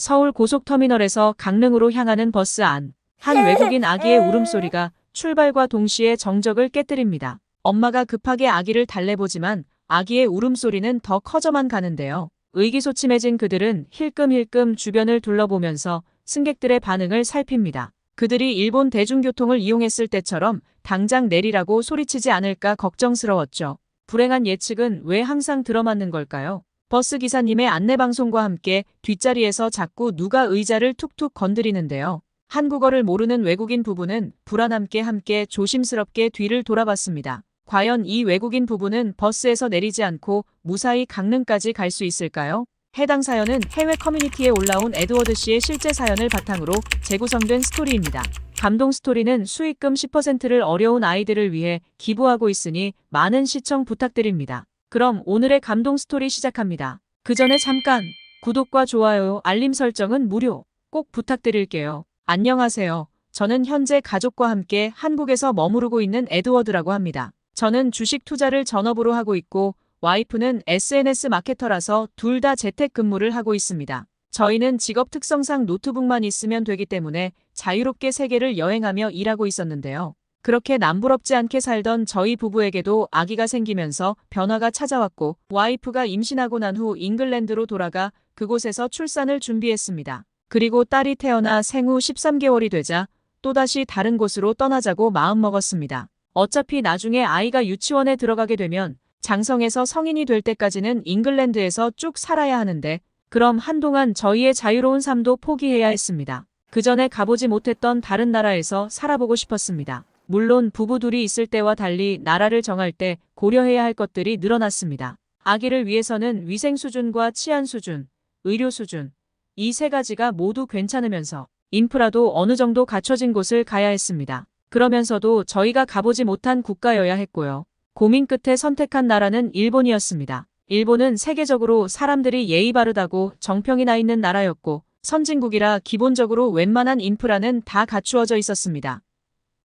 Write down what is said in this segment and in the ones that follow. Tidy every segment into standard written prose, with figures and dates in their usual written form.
서울 고속터미널에서 강릉으로 향하는 버스 안. 한 외국인 아기의 울음소리가 출발과 동시에 정적을 깨뜨립니다. 엄마가 급하게 아기를 달래보지만 아기의 울음소리는 더 커져만 가는데요. 의기소침해진 그들은 힐끔힐끔 주변을 둘러보면서 승객들의 반응을 살핍니다. 그들이 일본 대중교통을 이용했을 때처럼 당장 내리라고 소리치지 않을까 걱정스러웠죠. 불행한 예측은 왜 항상 들어맞는 걸까요? 버스 기사님의 안내방송과 함께 뒷자리에서 자꾸 누가 의자를 툭툭 건드리는데요. 한국어를 모르는 외국인 부부는 불안함께 함께 조심스럽게 뒤를 돌아봤습니다. 과연 이 외국인 부부는 버스에서 내리지 않고 무사히 강릉까지 갈 수 있을까요? 해당 사연은 해외 커뮤니티에 올라온 에드워드 씨의 실제 사연을 바탕으로 재구성된 스토리입니다. 감동 스토리는 수익금 10%를 어려운 아이들을 위해 기부하고 있으니 많은 시청 부탁드립니다. 그럼 오늘의 감동 스토리 시작합니다. 그 전에 잠깐 구독과 좋아요, 알림 설정은 무료. 꼭 부탁드릴게요. 안녕하세요. 저는 현재 가족과 함께 한국에서 머무르고 있는 에드워드라고 합니다. 저는 주식 투자를 전업으로 하고 있고 와이프는 SNS 마케터라서 둘 다 재택근무를 하고 있습니다. 저희는 직업 특성상 노트북만 있으면 되기 때문에 자유롭게 세계를 여행하며 일하고 있었는데요. 그렇게 남부럽지 않게 살던 저희 부부에게도 아기가 생기면서 변화가 찾아왔고 와이프가 임신하고 난 후 잉글랜드로 돌아가 그곳에서 출산을 준비했습니다. 그리고 딸이 태어나 생후 13개월이 되자 또다시 다른 곳으로 떠나자고 마음먹었습니다. 어차피 나중에 아이가 유치원에 들어가게 되면 장성에서 성인이 될 때까지는 잉글랜드에서 쭉 살아야 하는데 그럼 한동안 저희의 자유로운 삶도 포기해야 했습니다. 그 전에 가보지 못했던 다른 나라에서 살아보고 싶었습니다. 물론 부부 둘이 있을 때와 달리 나라를 정할 때 고려해야 할 것들이 늘어났습니다. 아기를 위해서는 위생 수준과 치안 수준, 의료 수준, 이 세 가지가 모두 괜찮으면서 인프라도 어느 정도 갖춰진 곳을 가야 했습니다. 그러면서도 저희가 가보지 못한 국가여야 했고요. 고민 끝에 선택한 나라는 일본이었습니다. 일본은 세계적으로 사람들이 예의 바르다고 정평이 나 있는 나라였고 선진국이라 기본적으로 웬만한 인프라는 다 갖추어져 있었습니다.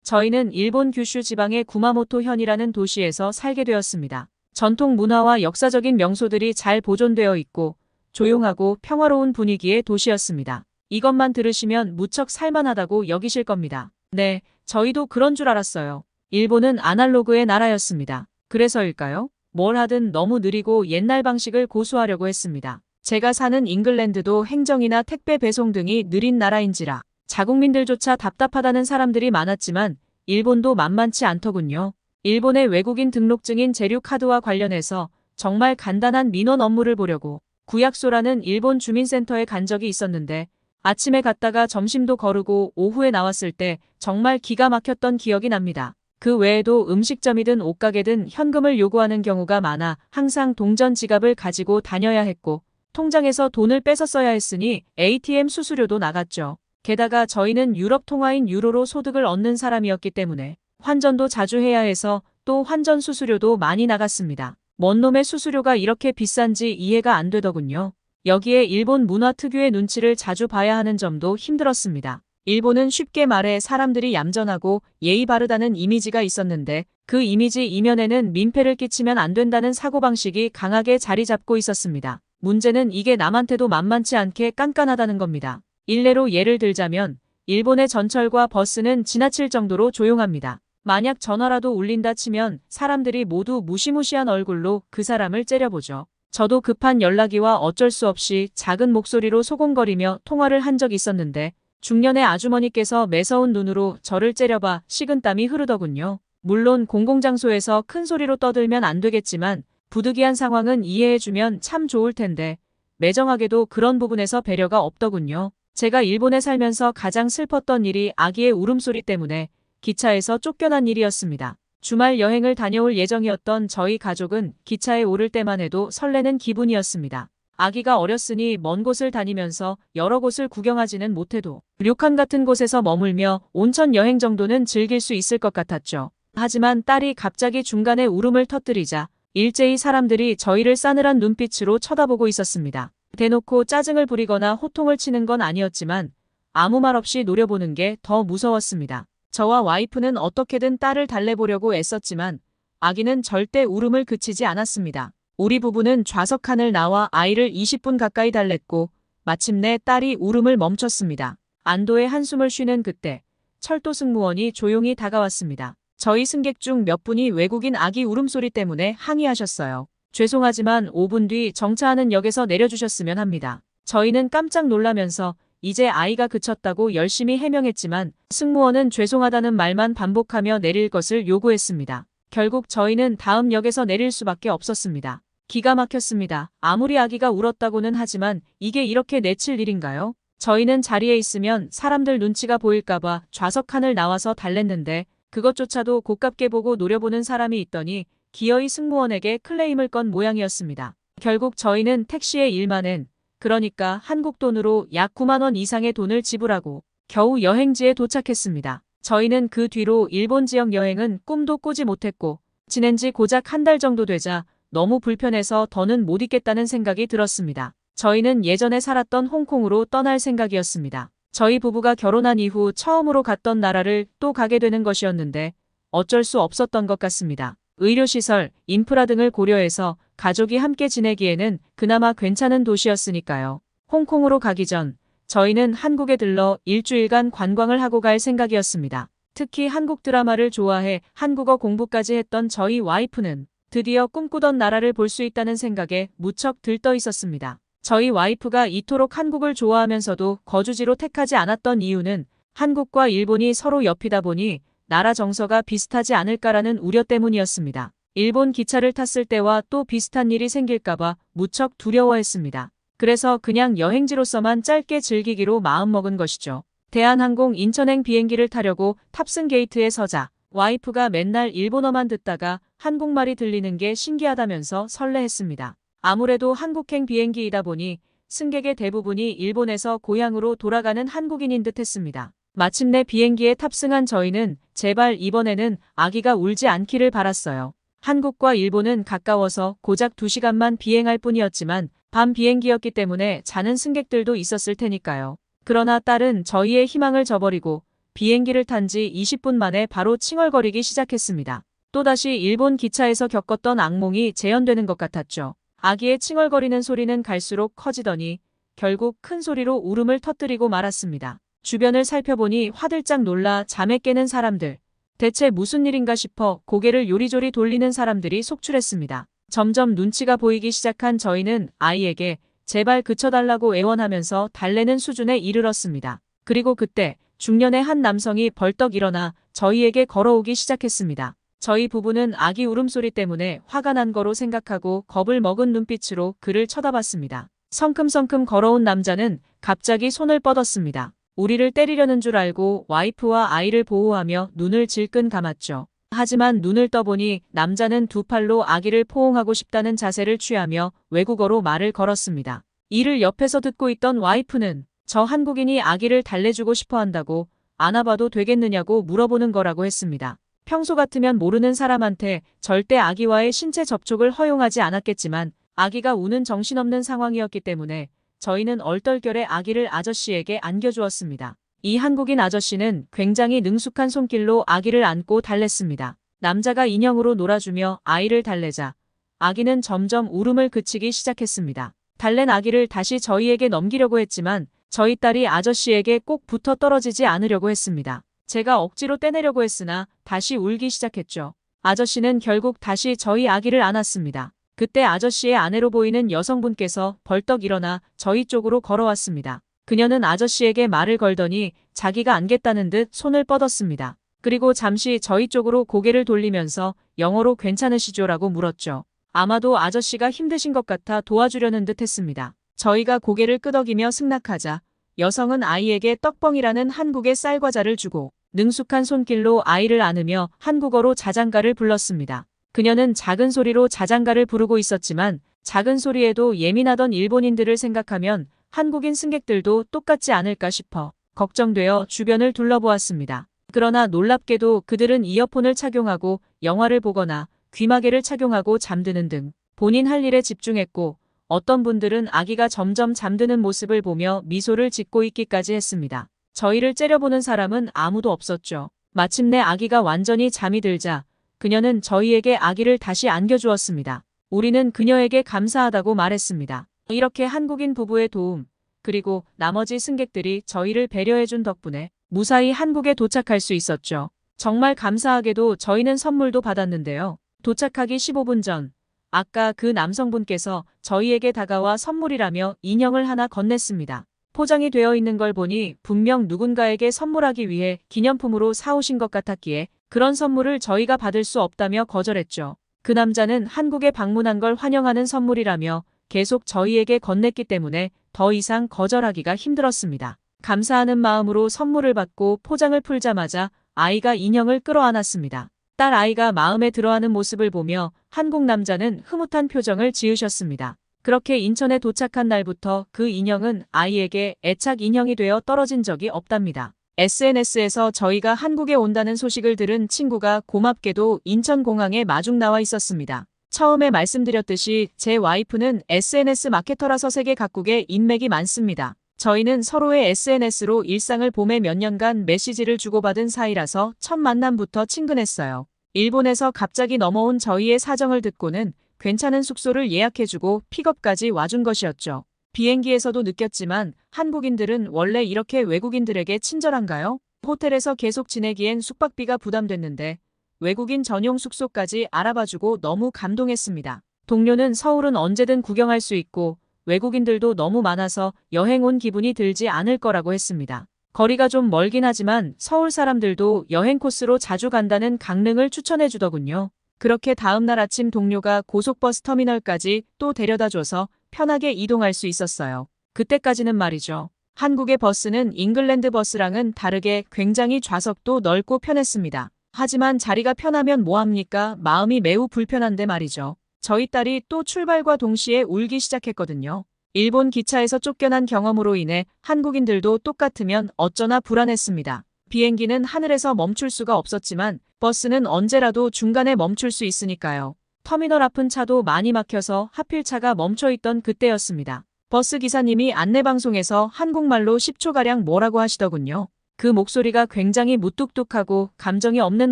저희는 일본 규슈 지방의 구마모토 현이라는 도시에서 살게 되었습니다. 전통 문화와 역사적인 명소들이 잘 보존되어 있고 조용하고 평화로운 분위기의 도시였습니다. 이것만 들으시면 무척 살만하다고 여기실 겁니다. 네, 저희도 그런 줄 알았어요. 일본은 아날로그의 나라였습니다. 그래서일까요? 뭘 하든 너무 느리고 옛날 방식을 고수하려고 했습니다. 제가 사는 잉글랜드도 행정이나 택배 배송 등이 느린 나라인지라 자국민들조차 답답하다는 사람들이 많았지만 일본도 만만치 않더군요. 일본의 외국인 등록증인 재료카드와 관련해서 정말 간단한 민원 업무를 보려고 구약소라는 일본 주민센터에 간 적이 있었는데 아침에 갔다가 점심도 거르고 오후에 나왔을 때 정말 기가 막혔던 기억이 납니다. 그 외에도 음식점이든 옷가게든 현금을 요구하는 경우가 많아 항상 동전 지갑을 가지고 다녀야 했고 통장에서 돈을 뺏어 써야 했으니 ATM 수수료도 나갔죠. 게다가 저희는 유럽 통화인 유로로 소득을 얻는 사람이었기 때문에 환전도 자주 해야 해서 또 환전 수수료도 많이 나갔습니다. 뭔 놈의 수수료가 이렇게 비싼지 이해가 안 되더군요. 여기에 일본 문화 특유의 눈치를 자주 봐야 하는 점도 힘들었습니다. 일본은 쉽게 말해 사람들이 얌전하고 예의 바르다는 이미지가 있었는데 그 이미지 이면에는 민폐를 끼치면 안 된다는 사고방식이 강하게 자리 잡고 있었습니다. 문제는 이게 남한테도 만만치 않게 깐깐하다는 겁니다. 일례로 예를 들자면 일본의 전철과 버스는 지나칠 정도로 조용합니다. 만약 전화라도 울린다 치면 사람들이 모두 무시무시한 얼굴로 그 사람을 째려보죠. 저도 급한 연락이와 어쩔 수 없이 작은 목소리로 소곤거리며 통화를 한 적 있었는데 중년의 아주머니께서 매서운 눈으로 저를 째려봐 식은땀이 흐르더군요. 물론 공공장소에서 큰 소리로 떠들면 안 되겠지만 부득이한 상황은 이해해주면 참 좋을 텐데 매정하게도 그런 부분에서 배려가 없더군요. 제가 일본에 살면서 가장 슬펐던 일이 아기의 울음소리 때문에 기차에서 쫓겨난 일이었습니다. 주말 여행을 다녀올 예정이었던 저희 가족은 기차에 오를 때만 해도 설레는 기분이었습니다. 아기가 어렸으니 먼 곳을 다니면서 여러 곳을 구경하지는 못해도 료칸 같은 곳에서 머물며 온천 여행 정도는 즐길 수 있을 것 같았죠. 하지만 딸이 갑자기 중간에 울음을 터뜨리자 일제히 사람들이 저희를 싸늘한 눈빛으로 쳐다보고 있었습니다. 대놓고 짜증을 부리거나 호통을 치는 건 아니었지만 아무 말 없이 노려보는 게 더 무서웠습니다. 저와 와이프는 어떻게든 딸을 달래보려고 애썼지만 아기는 절대 울음을 그치지 않았습니다. 우리 부부는 좌석 칸을 나와 아이를 20분 가까이 달랬고 마침내 딸이 울음을 멈췄습니다. 안도의 한숨을 쉬는 그때 철도 승무원이 조용히 다가왔습니다. 저희 승객 중 몇 분이 외국인 아기 울음소리 때문에 항의하셨어요. 죄송하지만 5분 뒤 정차하는 역에서 내려주셨으면 합니다. 저희는 깜짝 놀라면서 이제 아이가 그쳤다고 열심히 해명했지만 승무원은 죄송하다는 말만 반복하며 내릴 것을 요구했습니다. 결국 저희는 다음 역에서 내릴 수밖에 없었습니다. 기가 막혔습니다. 아무리 아기가 울었다고는 하지만 이게 이렇게 내칠 일인가요? 저희는 자리에 있으면 사람들 눈치가 보일까봐 좌석 칸을 나와서 달랬는데 그것조차도 고깝게 보고 노려보는 사람이 있더니 기어이 승무원에게 클레임을 건 모양이었습니다. 결국 저희는 택시에 1만엔, 그러니까 한국 돈으로 약 9만 원 이상의 돈을 지불하고 겨우 여행지에 도착했습니다. 저희는 그 뒤로 일본 지역 여행은 꿈도 꾸지 못했고 지낸 지 고작 한 달 정도 되자 너무 불편해서 더는 못 있겠다는 생각이 들었습니다. 저희는 예전에 살았던 홍콩으로 떠날 생각이었습니다. 저희 부부가 결혼한 이후 처음으로 갔던 나라를 또 가게 되는 것이었는데 어쩔 수 없었던 것 같습니다. 의료시설, 인프라 등을 고려해서 가족이 함께 지내기에는 그나마 괜찮은 도시였으니까요. 홍콩으로 가기 전 저희는 한국에 들러 일주일간 관광을 하고 갈 생각이었습니다. 특히 한국 드라마를 좋아해 한국어 공부까지 했던 저희 와이프는 드디어 꿈꾸던 나라를 볼 수 있다는 생각에 무척 들떠 있었습니다. 저희 와이프가 이토록 한국을 좋아하면서도 거주지로 택하지 않았던 이유는 한국과 일본이 서로 옆이다 보니 나라 정서가 비슷하지 않을까라는 우려 때문이었습니다. 일본 기차를 탔을 때와 또 비슷한 일이 생길까봐 무척 두려워했습니다. 그래서 그냥 여행지로서만 짧게 즐기기로 마음먹은 것이죠. 대한항공 인천행 비행기를 타려고 탑승 게이트에 서자 와이프가 맨날 일본어만 듣다가 한국말이 들리는 게 신기하다면서 설레했습니다. 아무래도 한국행 비행기이다 보니 승객의 대부분이 일본에서 고향으로 돌아가는 한국인인 듯 했습니다. 마침내 비행기에 탑승한 저희는 제발 이번에는 아기가 울지 않기를 바랐어요. 한국과 일본은 가까워서 고작 2시간만 비행할 뿐이었지만 밤 비행기였기 때문에 자는 승객들도 있었을 테니까요. 그러나 딸은 저희의 희망을 저버리고 비행기를 탄 지 20분 만에 바로 칭얼거리기 시작했습니다. 또다시 일본 기차에서 겪었던 악몽이 재현되는 것 같았죠. 아기의 칭얼거리는 소리는 갈수록 커지더니 결국 큰 소리로 울음을 터뜨리고 말았습니다. 주변을 살펴보니 화들짝 놀라 잠에 깨는 사람들. 대체 무슨 일인가 싶어 고개를 요리조리 돌리는 사람들이 속출했습니다. 점점 눈치가 보이기 시작한 저희는 아이에게 제발 그쳐달라고 애원하면서 달래는 수준에 이르렀습니다. 그리고 그때 중년의 한 남성이 벌떡 일어나 저희에게 걸어오기 시작했습니다. 저희 부부는 아기 울음소리 때문에 화가 난 거로 생각하고 겁을 먹은 눈빛으로 그를 쳐다봤습니다. 성큼성큼 걸어온 남자는 갑자기 손을 뻗었습니다. 우리를 때리려는 줄 알고 와이프와 아이를 보호하며 눈을 질끈 감았죠. 하지만 눈을 떠보니 남자는 두 팔로 아기를 포옹하고 싶다는 자세를 취하며 외국어로 말을 걸었습니다. 이를 옆에서 듣고 있던 와이프는 저 한국인이 아기를 달래주고 싶어 한다고 안아봐도 되겠느냐고 물어보는 거라고 했습니다. 평소 같으면 모르는 사람한테 절대 아기와의 신체 접촉을 허용하지 않았겠지만 아기가 우는 정신없는 상황이었기 때문에 저희는 얼떨결에 아기를 아저씨에게 안겨주었습니다. 이 한국인 아저씨는 굉장히 능숙한 손길로 아기를 안고 달랬습니다. 남자가 인형으로 놀아주며 아이를 달래자 아기는 점점 울음을 그치기 시작했습니다. 달랜 아기를 다시 저희에게 넘기려고 했지만 저희 딸이 아저씨에게 꼭 붙어 떨어지지 않으려고 했습니다. 제가 억지로 떼내려고 했으나 다시 울기 시작했죠. 아저씨는 결국 다시 저희 아기를 안았습니다. 그때 아저씨의 아내로 보이는 여성분께서 벌떡 일어나 저희 쪽으로 걸어왔습니다. 그녀는 아저씨에게 말을 걸더니 자기가 안겠다는 듯 손을 뻗었습니다. 그리고 잠시 저희 쪽으로 고개를 돌리면서 영어로 괜찮으시죠라고 물었죠. 아마도 아저씨가 힘드신 것 같아 도와주려는 듯 했습니다. 저희가 고개를 끄덕이며 승낙하자 여성은 아이에게 떡뻥이라는 한국의 쌀과자를 주고 능숙한 손길로 아이를 안으며 한국어로 자장가를 불렀습니다. 그녀는 작은 소리로 자장가를 부르고 있었지만 작은 소리에도 예민하던 일본인들을 생각하면 한국인 승객들도 똑같지 않을까 싶어 걱정되어 주변을 둘러보았습니다. 그러나 놀랍게도 그들은 이어폰을 착용하고 영화를 보거나 귀마개를 착용하고 잠드는 등 본인 할 일에 집중했고 어떤 분들은 아기가 점점 잠드는 모습을 보며 미소를 짓고 있기까지 했습니다. 저희를 째려보는 사람은 아무도 없었죠. 마침내 아기가 완전히 잠이 들자 그녀는 저희에게 아기를 다시 안겨주었습니다. 우리는 그녀에게 감사하다고 말했습니다. 이렇게 한국인 부부의 도움, 그리고 나머지 승객들이 저희를 배려해준 덕분에 무사히 한국에 도착할 수 있었죠. 정말 감사하게도 저희는 선물도 받았는데요. 도착하기 15분 전, 아까 그 남성분께서 저희에게 다가와 선물이라며 인형을 하나 건넸습니다. 포장이 되어 있는 걸 보니 분명 누군가에게 선물하기 위해 기념품으로 사오신 것 같았기에 그런 선물을 저희가 받을 수 없다며 거절했죠. 그 남자는 한국에 방문한 걸 환영하는 선물이라며 계속 저희에게 건넸기 때문에 더 이상 거절하기가 힘들었습니다. 감사하는 마음으로 선물을 받고 포장을 풀자마자 아이가 인형을 끌어안았습니다. 딸 아이가 마음에 들어하는 모습을 보며 한국 남자는 흐뭇한 표정을 지으셨습니다. 그렇게 인천에 도착한 날부터 그 인형은 아이에게 애착 인형이 되어 떨어진 적이 없답니다. SNS에서 저희가 한국에 온다는 소식을 들은 친구가 고맙게도 인천공항에 마중 나와 있었습니다. 처음에 말씀드렸듯이 제 와이프는 SNS 마케터라서 세계 각국에 인맥이 많습니다. 저희는 서로의 SNS로 일상을 보며 몇 년간 메시지를 주고받은 사이라서 첫 만남부터 친근했어요. 일본에서 갑자기 넘어온 저희의 사정을 듣고는 괜찮은 숙소를 예약해주고 픽업까지 와준 것이었죠. 비행기에서도 느꼈지만 한국인들은 원래 이렇게 외국인들에게 친절한가요? 호텔에서 계속 지내기엔 숙박비가 부담됐는데 외국인 전용 숙소까지 알아봐주고 너무 감동했습니다. 동료는 서울은 언제든 구경할 수 있고 외국인들도 너무 많아서 여행 온 기분이 들지 않을 거라고 했습니다. 거리가 좀 멀긴 하지만 서울 사람들도 여행 코스로 자주 간다는 강릉을 추천해 주더군요. 그렇게 다음날 아침 동료가 고속버스 터미널까지 또 데려다줘서 편하게 이동할 수 있었어요. 그때까지는 말이죠. 한국의 버스는 잉글랜드 버스랑은 다르게 굉장히 좌석도 넓고 편했습니다. 하지만 자리가 편하면 뭐합니까? 마음이 매우 불편한데 말이죠. 저희 딸이 또 출발과 동시에 울기 시작했거든요. 일본 기차에서 쫓겨난 경험으로 인해 한국인들도 똑같으면 어쩌나 불안했습니다. 비행기는 하늘에서 멈출 수가 없었지만 버스는 언제라도 중간에 멈출 수 있으니까요. 터미널 앞은 차도 많이 막혀서 하필 차가 멈춰있던 그때였습니다. 버스 기사님이 안내방송에서 한국말로 10초가량 뭐라고 하시더군요. 그 목소리가 굉장히 무뚝뚝하고 감정이 없는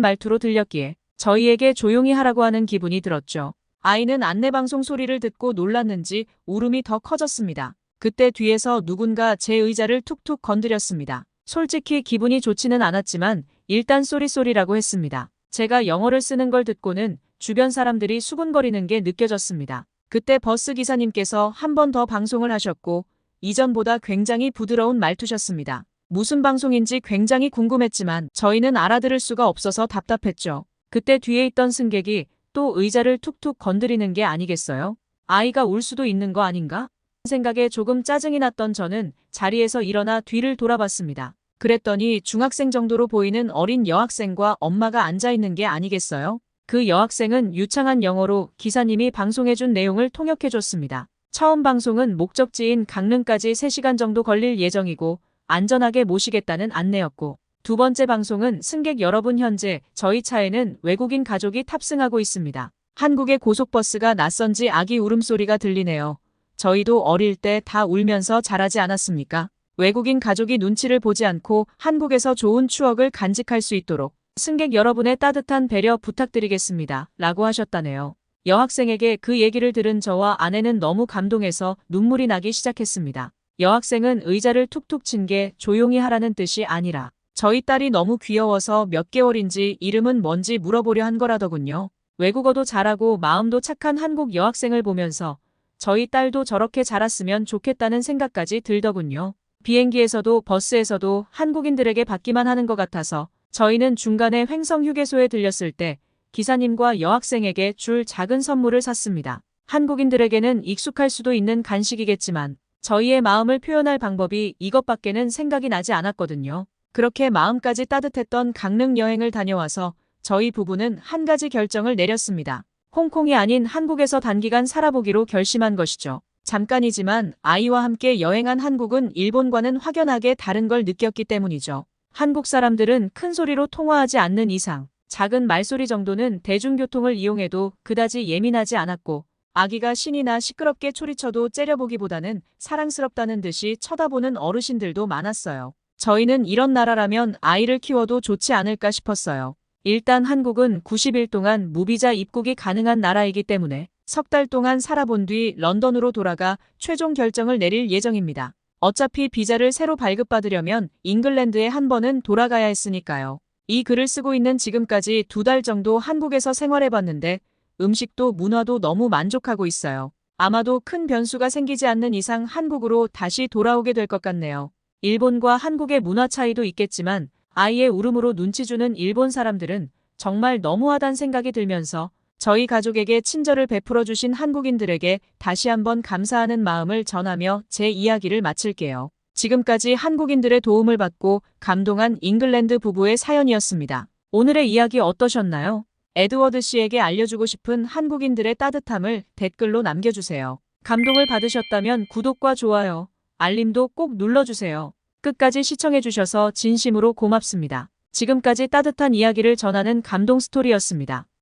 말투로 들렸기에 저희에게 조용히 하라고 하는 기분이 들었죠. 아이는 안내방송 소리를 듣고 놀랐는지 울음이 더 커졌습니다. 그때 뒤에서 누군가 제 의자를 툭툭 건드렸습니다. 솔직히 기분이 좋지는 않았지만 일단 쏘리쏘리라고 했습니다. 제가 영어를 쓰는 걸 듣고는 주변 사람들이 수군거리는 게 느껴졌습니다. 그때 버스 기사님께서 한 번 더 방송을 하셨고 이전보다 굉장히 부드러운 말투셨습니다. 무슨 방송인지 굉장히 궁금했지만 저희는 알아들을 수가 없어서 답답했죠. 그때 뒤에 있던 승객이 또 의자를 툭툭 건드리는 게 아니겠어요? 아이가 울 수도 있는 거 아닌가? 생각에 조금 짜증이 났던 저는 자리에서 일어나 뒤를 돌아봤습니다. 그랬더니 중학생 정도로 보이는 어린 여학생과 엄마가 앉아있는 게 아니겠어요? 그 여학생은 유창한 영어로 기사님이 방송해준 내용을 통역해줬습니다. 처음 방송은 목적지인 강릉까지 3시간 정도 걸릴 예정이고 안전하게 모시겠다는 안내였고 두 번째 방송은 승객 여러분 현재 저희 차에는 외국인 가족이 탑승하고 있습니다. 한국의 고속버스가 낯선지 아기 울음소리가 들리네요. 저희도 어릴 때 다 울면서 자라지 않았습니까? 외국인 가족이 눈치를 보지 않고 한국에서 좋은 추억을 간직할 수 있도록 승객 여러분의 따뜻한 배려 부탁드리겠습니다. 라고 하셨다네요. 여학생에게 그 얘기를 들은 저와 아내는 너무 감동해서 눈물이 나기 시작했습니다. 여학생은 의자를 툭툭 친 게 조용히 하라는 뜻이 아니라 저희 딸이 너무 귀여워서 몇 개월인지 이름은 뭔지 물어보려 한 거라더군요. 외국어도 잘하고 마음도 착한 한국 여학생을 보면서 저희 딸도 저렇게 자랐으면 좋겠다는 생각까지 들더군요. 비행기에서도 버스에서도 한국인들에게 받기만 하는 것 같아서 저희는 중간에 횡성 휴게소에 들렸을 때 기사님과 여학생에게 줄 작은 선물을 샀습니다. 한국인들에게는 익숙할 수도 있는 간식이겠지만 저희의 마음을 표현할 방법이 이것밖에는 생각이 나지 않았거든요. 그렇게 마음까지 따뜻했던 강릉 여행을 다녀와서 저희 부부는 한 가지 결정을 내렸습니다. 홍콩이 아닌 한국에서 단기간 살아보기로 결심한 것이죠. 잠깐이지만 아이와 함께 여행한 한국은 일본과는 확연하게 다른 걸 느꼈기 때문이죠. 한국 사람들은 큰 소리로 통화하지 않는 이상 작은 말소리 정도는 대중교통을 이용해도 그다지 예민하지 않았고 아기가 신이나 시끄럽게 소리쳐도 째려보기보다는 사랑스럽다는 듯이 쳐다보는 어르신들도 많았어요. 저희는 이런 나라라면 아이를 키워도 좋지 않을까 싶었어요. 일단 한국은 90일 동안 무비자 입국이 가능한 나라이기 때문에 석 달 동안 살아본 뒤 런던으로 돌아가 최종 결정을 내릴 예정입니다. 어차피 비자를 새로 발급받으려면 잉글랜드에 한 번은 돌아가야 했으니까요. 이 글을 쓰고 있는 지금까지 2달 정도 한국에서 생활해봤는데 음식도 문화도 너무 만족하고 있어요. 아마도 큰 변수가 생기지 않는 이상 한국으로 다시 돌아오게 될 것 같네요. 일본과 한국의 문화 차이도 있겠지만 아이의 울음으로 눈치 주는 일본 사람들은 정말 너무하단 생각이 들면서 저희 가족에게 친절을 베풀어 주신 한국인들에게 다시 한번 감사하는 마음을 전하며 제 이야기를 마칠게요. 지금까지 한국인들의 도움을 받고 감동한 잉글랜드 부부의 사연이었습니다. 오늘의 이야기 어떠셨나요? 에드워드 씨에게 알려주고 싶은 한국인들의 따뜻함을 댓글로 남겨주세요. 감동을 받으셨다면 구독과 좋아요, 알림도 꼭 눌러주세요. 끝까지 시청해주셔서 진심으로 고맙습니다. 지금까지 따뜻한 이야기를 전하는 감동 스토리였습니다.